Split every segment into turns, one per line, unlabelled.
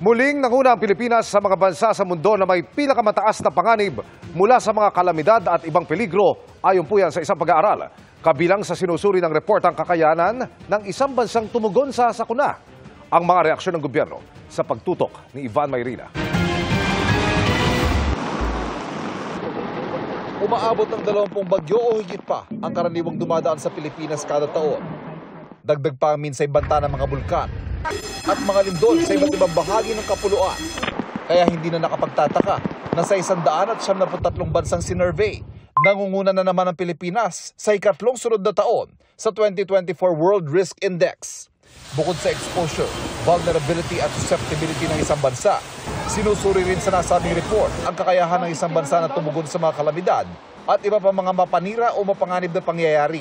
Muling nanguna ang Pilipinas sa mga bansa sa mundo na may pinakamataas na panganib mula sa mga kalamidad at ibang peligro ayon po yan sa isang pag-aaral. Kabilang sa sinusuri ng report ang kakayanan ng isang bansang tumugon sa sakuna. Ang mga reaksyon ng gobyerno sa pagtutok ni Ivan Mayrina.
Umaabot ng 20 bagyo o higit pa ang karaniwang dumadaan sa Pilipinas kada taon. Dagdag pa ang minsay banta ng mga bulkan at mga lindol sa iba't ibang bahagi ng kapuluan. Kaya hindi na nakapagtataka na sa 173 bansang sinurvey, nangunguna na naman ang Pilipinas sa ikatlong sunod na taon sa 2024 World Risk Index. Bukod sa exposure, vulnerability at susceptibility ng isang bansa, sinusuri rin sa nasabing report ang kakayahan ng isang bansa na tumugon sa mga kalamidad at iba pa mga mapanira o mapanganib na pangyayari.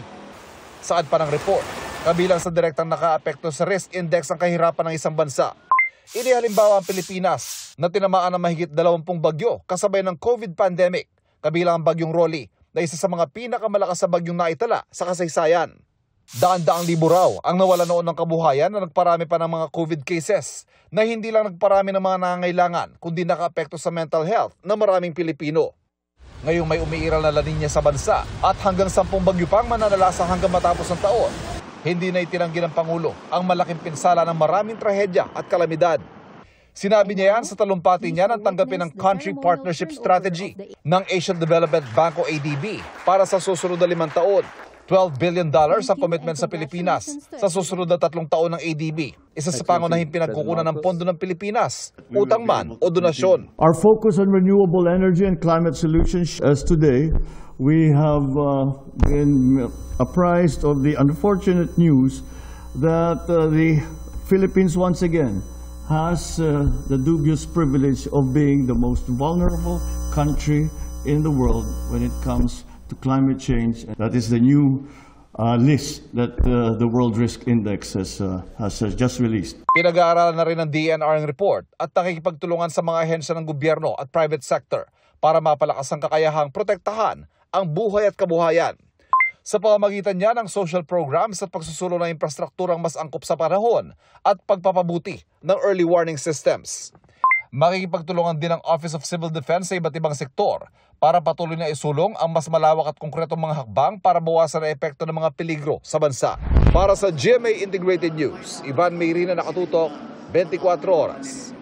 Saad pa ng report, kabilang sa direktang nakaapekto sa risk index ang kahirapan ng isang bansa. Inihalimbawa ang Pilipinas na tinamaan ng mahigit 20 bagyo kasabay ng COVID pandemic, kabilang ang bagyong Rolly na isa sa mga pinakamalakas sa bagyong naitala sa kasaysayan. Daan-daang libo raw ang nawala noon ng kabuhayan na nagparami pa ng mga COVID cases na hindi lang nagparami ng mga nangangailangan kundi nakaapekto sa mental health ng maraming Pilipino. Ngayong may umiiral na La Niña sa bansa at hanggang 10 bagyo pang mananalasa hanggang matapos ng taon, hindi na itinanggi ng Pangulo ang malaking pinsala ng maraming trahedya at kalamidad. Sinabi niya yan sa talumpati niya ng tanggapin ng Country Partnership Strategy ng Asian Development Bank o ADB para sa susunod na 5 taon. $12 billion ang commitment sa Pilipinas sa susunod na 3 taon ng ADB. Isa sa pangunahing pinagkukunan ng pondo ng Pilipinas, utang man o donasyon.
Our focus on renewable energy and climate solutions as today, we have been apprised of the unfortunate news that the Philippines once again has the dubious privilege of being the most vulnerable country in the world when it comes to climate change. That is the new list that the World Risk Index has just released.
Pinag-aaralan na rin ng DNR ang report at nakikipagtulungan sa mga ahensya ng gobyerno at private sector para mapalakas ang kakayahang protektahan ang buhay at kabuhayan. Sa pamamagitan niya ng social programs at pagsusulong ng infrastrukturang mas angkop sa panahon at pagpapabuti ng early warning systems. Makikipagtulungan din ang Office of Civil Defense sa iba't ibang sektor para patuloy na isulong ang mas malawak at konkretong mga hakbang para bawasan ang epekto ng mga peligro sa bansa. Para sa GMA Integrated News, Ivan Mayrina, nakatutok, 24 oras.